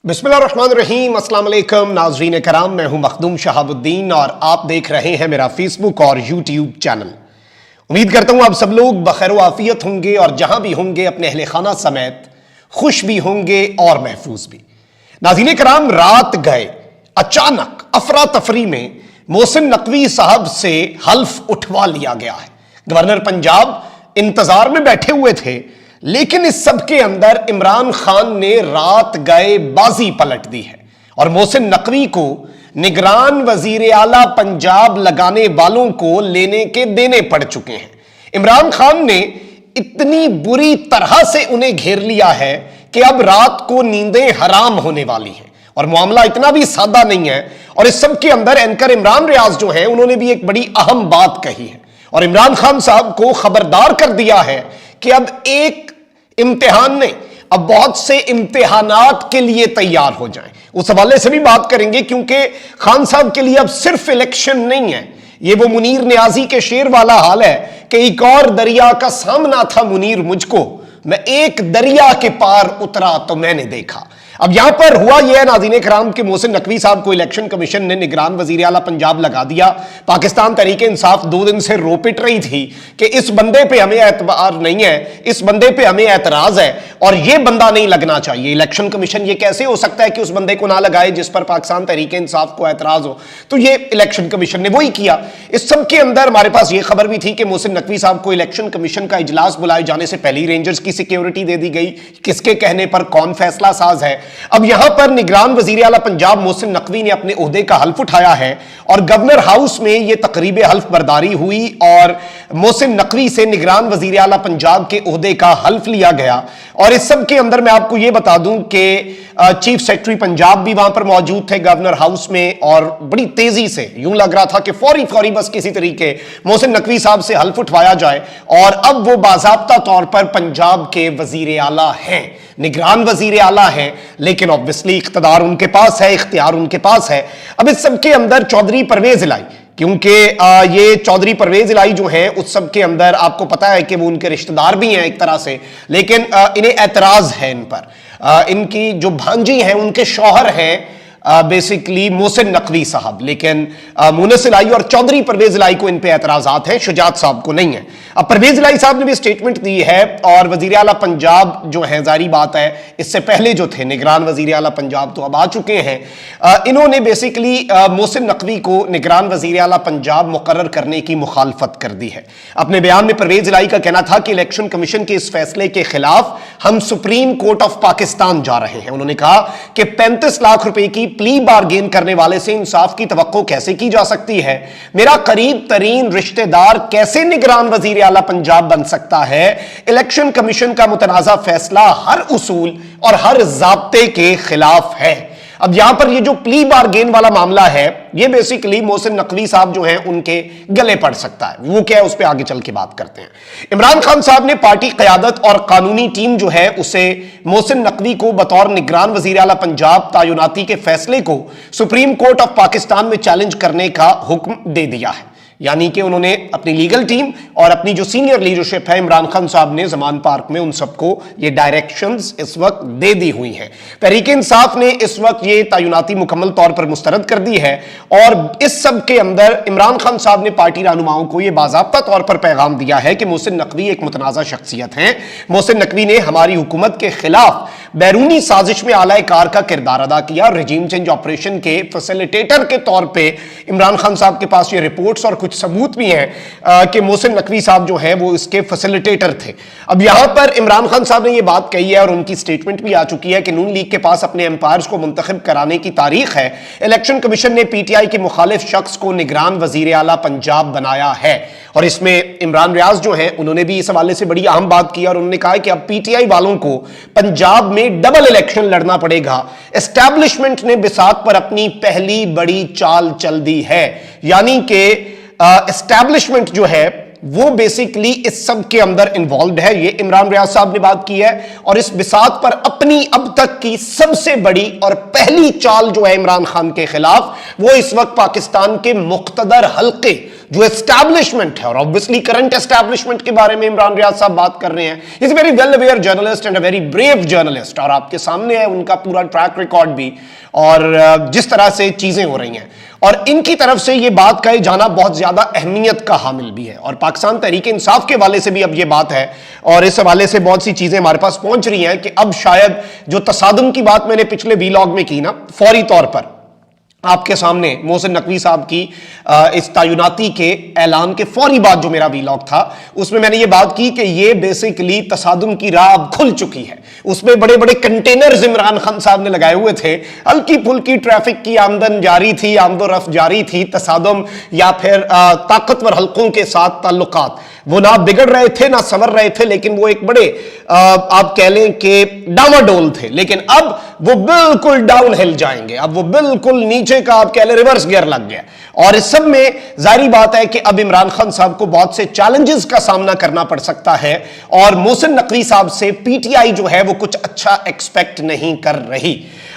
बिस्मिल्लाहिर्रहमानिर्रहीम, अस्सलाम वालेकुम नाज़रीन कराम, मैं हूं मखदूम शहाबुद्दीन और आप देख रहे हैं मेरा फेसबुक और यूट्यूब चैनल। उम्मीद करता हूं आप सब लोग बखैर व आफियत होंगे और जहां भी होंगे अपने अहले खाना समेत खुश भी होंगे और महफूज भी। नाज़रीन कराम, रात गए अचानक अफरा तफरी में मोहसिन नकवी साहब से हल्फ उठवा लिया गया है। गवर्नर पंजाब इंतजार में बैठे हुए थे, लेकिन इस सब के अंदर इमरान खान ने रात गए बाजी पलट दी है और मोहसिन नकवी को निगरान वजीर आला पंजाब लगाने वालों को लेने के देने पड़ चुके हैं। इमरान खान ने इतनी बुरी तरह से उन्हें घेर लिया है कि अब रात को नींदें हराम होने वाली हैं और मामला इतना भी सादा नहीं है। और इस सब के अंदर एंकर इमरान रियाज जो है, उन्होंने भी एक बड़ी अहम बात कही है और इमरान खान साहब को खबरदार कर दिया है कि अब एक इम्तिहान नहीं, अब बहुत से इम्तिहानात के लिए तैयार हो जाएं। उस हवाले से भी बात करेंगे, क्योंकि खान साहब के लिए अब सिर्फ इलेक्शन नहीं है, ये वो मुनीर नियाजी के शेर वाला हाल है कि एक और दरिया का सामना था मुनीर मुझको, मैं एक दरिया के पार उतरा तो मैंने देखा। अब यहां पर हुआ यह नाज़रीन कराम कि मोहसिन नकवी साहब को इलेक्शन कमीशन ने निगरान वजीर आला पंजाब लगा दिया। पाकिस्तान तहरीक इंसाफ 2 दिन से रो पिट रही थी कि इस बंदे पे हमें एतबार नहीं है, इस बंदे पे हमें एतराज है और यह बंदा नहीं लगना चाहिए। इलेक्शन कमीशन ये कैसे हो सकता है कि उस बंदे को ना लगाए जिस पर पाकिस्तान तहरीक इंसाफ को एतराज हो? तो ये इलेक्शन कमीशन ने वही किया। इस सब के अंदर हमारे पास यह खबर भी थी कि मोहसिन नकवी साहब को इलेक्शन कमीशन का इजलास बुलाए जाने से पहले ही रेंजर्स की सिक्योरिटी दे दी गई। किसके कहने पर, कौन फैसला साज है? अब यहां पर निगरान वजीर आला पंजाब मोहसिन नकवी ने अपने ओहदे का हल्फ उठाया है और गवर्नर हाउस में यह तकरीब हल्फ बर्दारी हुई और मोहसिन नकवी से निगरान वजीर आला पंजाब के ओहदे का हल्फ लिया गया। और इस सब के अंदर मैं आपको यह बता दूं कि चीफ सेक्रेटरी पंजाब भी वहां पर मौजूद थे गवर्नर हाउस में और बड़ी तेजी से यूं लग रहा था कि फौरी बस किसी तरीके मोहसिन नकवी साहब से हल्फ उठवाया जाए और अब वो बाज़ाब्ता तौर पर पंजाब के वजीर आला हैं, निगरान वजीर आला हैं, लेकिन ऑब्वियसली इख्तियार उनके पास है, इख्तियार उनके पास है। अब इस सब के अंदर चौधरी परवेज इलाई, क्योंकि ये चौधरी परवेज इलाई जो है उस सब के अंदर आपको पता है कि वो उनके रिश्तेदार भी हैं एक तरह से, लेकिन इन्हें एतराज है इन पर। इनकी जो भांजी हैं उनके शौहर हैं बेसिकली मोहसिन नकवी साहब, लेकिन मुनस इलाई और चौधरी परवेज इलाई को इन पे एतराजात हैं, शुजात साहब को नहीं है। अब परवेज इलाई साहब ने भी स्टेटमेंट दी है और वजीर आला पंजाब जो है, जारी बात है इससे पहले जो थे निगरान वजीर आला पंजाब तो अब आ चुके हैं, इन्होंने बेसिकली मोहसिन नकवी को निगरान वजीर आला पंजाब मुकर्रर करने की मुखालफत कर दी है। अपने बयान में परवेज इलाई का कहना था कि इलेक्शन कमीशन के इस फैसले के खिलाफ हम सुप्रीम कोर्ट ऑफ पाकिस्तान जा रहे हैं। उन्होंने कहा कि 35 लाख रुपए की प्ली बार्गेन करने वाले से इंसाफ की तवक्को कैसे की जा सकती है? मेरा करीब तरीन रिश्तेदार कैसे निगरान वजीर आला पंजाब बन सकता है? इलेक्शन कमीशन का मुतनाज़ा फैसला हर उसूल और हर ज़ाब्ते के खिलाफ है। अब यहां पर ये जो प्ली बार्गेन वाला मामला है, ये बेसिकली मोहसिन नकवी साहब जो हैं उनके गले पड़ सकता है। वो क्या है, उस पर आगे चल के बात करते हैं। इमरान खान साहब ने पार्टी क़यादत और कानूनी टीम जो है उसे मोहसिन नकवी को बतौर निगरान वज़ीर आला पंजाब तायुनाती के फैसले को सुप्रीम कोर्ट ऑफ पाकिस्तान में चैलेंज करने का हुक्म दे दिया है। यानी कि उन्होंने अपनी लीगल टीम और अपनी जो सीनियर लीडरशिप है इमरान खान साहब ने जमान पार्क में उन सबको ये डायरेक्शंस इस वक्त दे दी हुई हैं। तहरीक इंसाफ ने इस वक्त ये तायुनाती मुकम्मल तौर पर मुस्तरद कर दी है और इस सब के अंदर इमरान खान साहब ने पार्टी रहनुमाओं को यह बाज़ाब्ता तौर पर पैगाम दिया है कि मोहसिन नकवी एक मुतनाज़ा शख्सियत हैं। मोहसिन नकवी ने हमारी हुकूमत के खिलाफ बैरूनी साजिश में आला कार का किरदार अदा किया। रजीम चेंज ऑपरेशन के फैसिलिटेटर के तौर पर इमरान खान साहब के पास ये रिपोर्ट्स और कुछ सबूत भी हैं कि मोहसिन नकवी साहब जो है वो इसके फैसिलिटेटर थे। अब यहां पर इमरान खान साहब ने ये बात कही है और उनकी स्टेटमेंट भी आ चुकी है कि नून लीग के पास अपने एम्पायर्स को मुंतखब कराने की तारीख है। इलेक्शन कमीशन ने पीटीआई के मुखालिफ शख्स को निगरान वजीर आला पंजाब बनाया है और इसमें इमरान रियाज जो है उन्होंने भी इस हवाले से बड़ी अहम बात की और उन्होंने कहा कि अब पीटीआई वालों को पंजाब में डबल इलेक्शन लड़ना पड़ेगा। एस्टैब्लिशमेंट ने बिसात पर अपनी पहली बड़ी चाल चल दी है, यानी कि एस्टैब्लिशमेंट जो है वो बेसिकली इस सब के अंदर इन्वॉल्व है। ये इमरान रियाज साहब ने बात की है और इस बिसात पर अपनी अब तक की सबसे बड़ी और पहली चाल जो है इमरान खान के खिलाफ, वो इस वक्त पाकिस्तान के मुख्तदर हल्के जो एस्टैब्लिशमेंट है, और ऑब्वियसली करंट एस्टैब्लिशमेंट के बारे में इमरान रियाज साहब बात कर रहे हैं, is very well aware journalist and a very brave journalist, और आपके सामने है उनका पूरा ट्रैक रिकॉर्ड भी, और जिस तरह से चीजें हो रही हैं, और इनकी तरफ से ये बात कहे जाना बहुत ज्यादा अहमियत का हामिल भी है। और पाकिस्तान तहरीक इंसाफ के हवाले से भी अब ये बात है, और इस हवाले से बहुत सी चीजें हमारे पास पहुंच रही हैं कि अब शायद जो तसादुम की बात मैंने पिछले वीलॉग में की ना, फौरी तौर पर आपके सामने मोहसिन नकवी साहब की इस तैनाती के ऐलान के फौरी बाद जो मेरा वीलॉग था, उसमें मैंने ये बात की कि ये बेसिकली तसादुम की राह अब खुल चुकी है। उसमें बड़े बड़े कंटेनर्स इमरान खान साहब ने लगाए हुए थे, हल्की फुल्की ट्रैफिक की आमदन जारी थी, आमदोरफ्त जारी थी, तसादुम या फिर ताकतवर हल्कों के साथ ताल्लुकात वो ना बिगड़ रहे थे ना संवर रहे थे, लेकिन वो एक बड़े आप कह लें कि डामाडोल थे। लेकिन अब वो बिल्कुल डाउन हिल जाएंगे, अब वो बिल्कुल नीचे का आप कह लें रिवर्स गियर लग गया। और इस सब में जाहिर बात है कि अब इमरान खान साहब को बहुत से चैलेंजेस का सामना करना पड़ सकता है, और मोहसिन नकवी साहब से पीटीआई जो है वो कुछ अच्छा एक्सपेक्ट नहीं कर रही।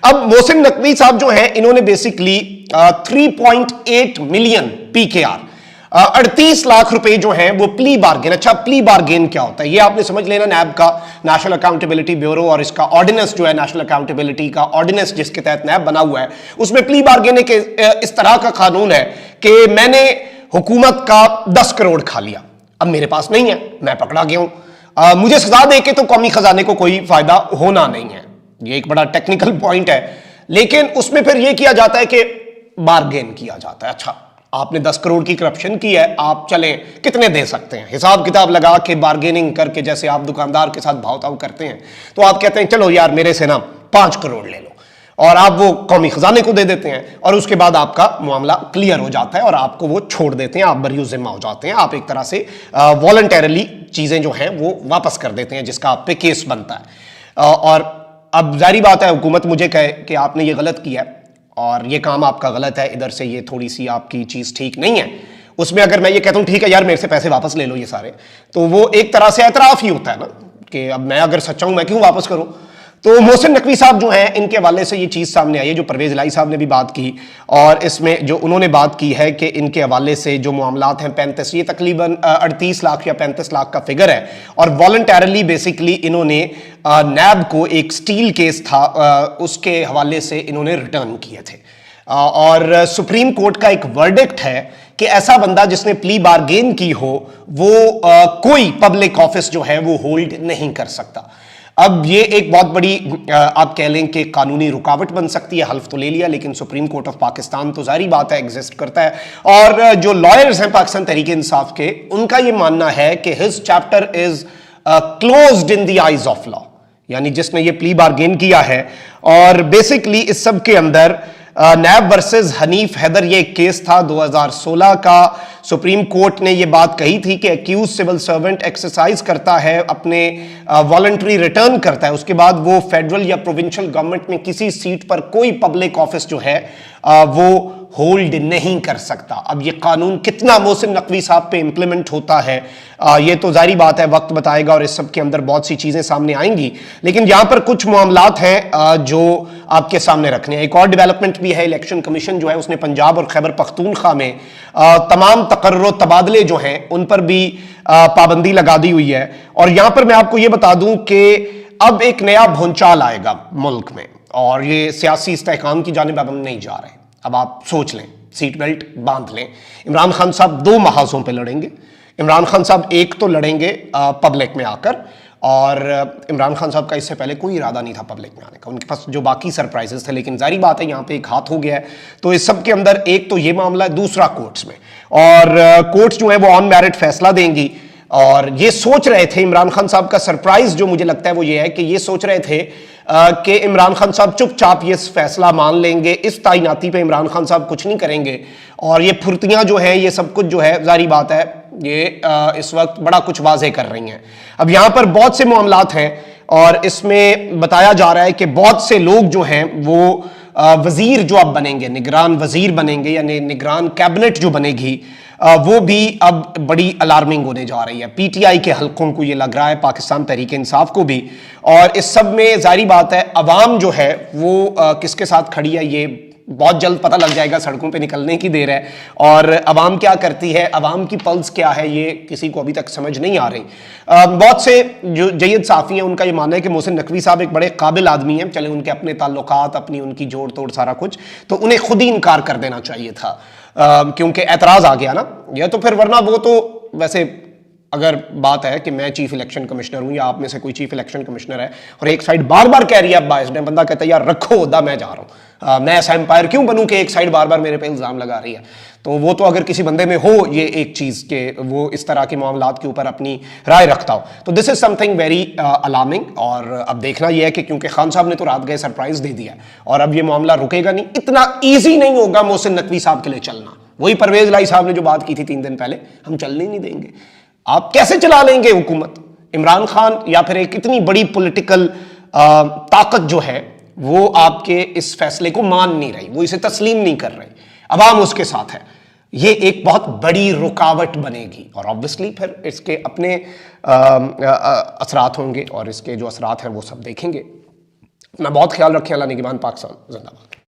अब मोहसिन नकवी साहब जो है, इन्होंने बेसिकली 3.8 मिलियन पीकेआर 38 लाख रुपए जो हैं वो प्ली बार्गेन। अच्छा, प्ली बार्गेन क्या होता है ये आपने समझ लेना। नैब का नेशनल अकाउंटेबिलिटी ब्यूरो और इसका ऑर्डिनेंस जो है, नेशनल अकाउंटेबिलिटी का ऑर्डिनेंस जिसके तहत नैब बना हुआ है, उसमें प्ली बार्गेन के इस तरह का कानून है कि मैंने हुकूमत का 10 करोड़ खा लिया, अब मेरे पास नहीं है, मैं पकड़ा गया हूं, मुझे सजा दे के तो कौमी खजाने को कोई फायदा होना नहीं है। ये एक बड़ा टेक्निकल पॉइंट है, लेकिन उसमें फिर यह किया जाता है कि बार्गेन किया जाता है। अच्छा, आपने 10 करोड़ की करप्शन की है, आप चले कितने दे सकते हैं, हिसाब किताब लगा के बार्गेनिंग करके, जैसे आप दुकानदार के साथ भाव ताव करते हैं, तो आप कहते हैं चलो यार मेरे से ना 5 करोड़ ले लो, और आप वो कौमी खजाने को दे देते हैं, और उसके बाद आपका मामला क्लियर हो जाता है और आपको वो छोड़ देते हैं, आप बरी जिम्मा हो जाते हैं, आप एक तरह से वॉलंटरली चीजें जो हैं वो वापस कर देते हैं जिसका आप पे केस बनता है। और अब जारी बात है, हुकूमत मुझे कहे कि आपने ये गलत किया है और ये काम आपका गलत है, इधर से ये थोड़ी सी आपकी चीज ठीक नहीं है, उसमें अगर मैं ये कहता हूं ठीक है यार मेरे से पैसे वापस ले लो ये सारे, तो वो एक तरह से एतराफ ही होता है ना कि अब मैं अगर सच्चा हूं मैं क्यों वापस करूं। तो मोहसिन नकवी साहब जो हैं, इनके हवाले से ये चीज सामने आई है, जो परवेज इलाही साहब ने भी बात की, और इसमें जो उन्होंने बात की है कि इनके हवाले से जो मामलात हैं 35, ये तकरीबन 38 लाख या 35 लाख का फिगर है, और वॉलंटरली बेसिकली इन्होंने नैब को एक स्टील केस था उसके हवाले से इन्होंने रिटर्न किए थे, और सुप्रीम कोर्ट का एक वर्डिक्ट है कि ऐसा बंदा जिसने प्ली बार्गेन की हो वो कोई पब्लिक ऑफिस जो है वो होल्ड नहीं कर सकता। अब ये एक बहुत बड़ी आप कह लें कि कानूनी रुकावट बन सकती है, हल्फ तो ले लिया, लेकिन सुप्रीम कोर्ट ऑफ पाकिस्तान तो जारी बात है एग्जिस्ट करता है, और जो लॉयर्स हैं पाकिस्तान तहरीक इंसाफ के, उनका ये मानना है कि his chapter is closed in the eyes of law, यानी जिसने ये प्ली बार्गेन किया है। और बेसिकली इस सब के अंदर नैब वर्सेस हनीफ हैदर ये केस था 2016 का, सुप्रीम कोर्ट ने ये बात कही थी कि एक्यूज सिविल सर्वेंट एक्सरसाइज करता है, अपने वॉलंटरी रिटर्न करता है, उसके बाद वो फेडरल या प्रोविंशियल गवर्नमेंट में किसी सीट पर कोई पब्लिक ऑफिस जो है वो होल्ड नहीं कर सकता। अब ये कानून कितना मोहसिन नकवी साहब पे इंप्लीमेंट होता है ये तो जारी बात है, वक्त बताएगा, और इस सब के अंदर बहुत सी चीजें सामने आएंगी, लेकिन यहां पर कुछ मामलात हैं जो आपके सामने रखने हैं। एक और डेवलपमेंट भी है, इलेक्शन कमीशन जो है उसने पंजाब और खैबर पख्तूनख्वा में तमाम तकर्रुर तबादले जो हैं उन पर भी पाबंदी लगा दी हुई है। और यहां पर मैं आपको ये बता दूं कि अब एक नया भूंचाल आएगा मुल्क में, और ये सियासी इस्तेहकाम की जानिब अब हम नहीं जा रहे। अब आप सोच लें, सीट बेल्ट बांध लें। इमरान खान साहब 2 महाजों पे लड़ेंगे। इमरान खान साहब एक तो लड़ेंगे पब्लिक में आकर, और इमरान खान साहब का इससे पहले कोई इरादा नहीं था पब्लिक में आने का, उनके पास जो बाकी सरप्राइजेस थे, लेकिन जारी बात है यहाँ पे एक हाथ हो गया है। तो इस सब के अंदर एक तो ये मामला है, दूसरा कोर्ट्स में, और कोर्ट्स जो है वो ऑन मेरिट फैसला देंगी। और ये सोच रहे थे इमरान खान साहब का सरप्राइज जो मुझे लगता है वो ये है कि ये सोच रहे थे कि इमरान खान साहब चुपचाप ये फैसला मान लेंगे, इस तैनाती पे इमरान खान साहब कुछ नहीं करेंगे, और ये फुर्तियां जो हैं ये सब कुछ जो है जारी बात है ये इस वक्त बड़ा कुछ वाजे कर रही हैं। अब यहां पर बहुत से मामलात हैं, और इसमें बताया जा रहा है कि बहुत से लोग जो हैं वो वजीर जो अब बनेंगे, निगरान वजीर बनेंगे, यानी निगरान कैबिनेट जो बनेगी, वो भी अब बड़ी अलार्मिंग होने जा रही है। पीटीआई के हल्कों को ये लग रहा है, पाकिस्तान तहरीक इंसाफ को भी, और इस सब में जारी बात है अवाम जो है वो किसके साथ खड़ी है ये بہت جلد پتہ لگ جائے گا, سڑکوں پہ نکلنے کی دیر ہے. اور عوام کیا کرتی ہے, عوام کی پلس کیا ہے, یہ کسی کو ابھی تک سمجھ نہیں آ رہی. بہت سے جو جید صحافی ہیں ان کا یہ ماننا ہے کہ محسن نقوی صاحب ایک بڑے قابل آدمی ہیں, چلے ان کے اپنے تعلقات, اپنی ان کی جوڑ توڑ سارا کچھ, تو انہیں خود ہی انکار کر دینا چاہیے تھا کیونکہ اعتراض آ گیا نا, یا تو پھر ورنہ وہ تو ویسے اگر بات ہے کہ میں چیف الیکشن کمشنر ہوں یا آپ میں سے کوئی چیف الیکشن کمشنر ہے اور ایک سائڈ بار بار کہہ رہی ہے اب بائسڈ ہے, بندہ کہتا ہے یار رکھو عہدہ میں جا رہا ہوں, میں ایسا امپائر کیوں بنوں کہ ایک سائڈ بار بار میرے پہ الزام لگا رہی ہے. تو وہ تو اگر کسی بندے میں ہو یہ ایک چیز کہ وہ اس طرح کے معاملات کے اوپر اپنی رائے رکھتا ہو, تو دس از سم تھنگ ویری الارمنگ. اور اب دیکھنا یہ ہے کہ کیونکہ خان صاحب نے تو رات گئے سرپرائز دے دیا اور اب یہ معاملہ رکے گا نہیں, اتنا ایزی نہیں ہوگا محسن نقوی صاحب کے لیے چلنا. وہی پرویز لائی صاحب نے جو بات کی تھی 3 دن پہلے, ہم چلنے ہی نہیں دیں گے. آپ کیسے چلا لیں گے حکومت؟ عمران خان یا پھر ایک اتنی بڑی پولیٹیکل طاقت جو ہے وہ آپ کے اس فیصلے کو مان نہیں رہی, وہ اسے تسلیم نہیں کر رہی, عوام اس کے ساتھ ہے. یہ ایک بہت بڑی رکاوٹ بنے گی اور آبویسلی پھر اس کے اپنے اثرات ہوں گے اور اس کے جو اثرات ہیں وہ سب دیکھیں گے. اپنا بہت خیال رکھیں. اللہ نگہبان. پاکستان زندہ باد.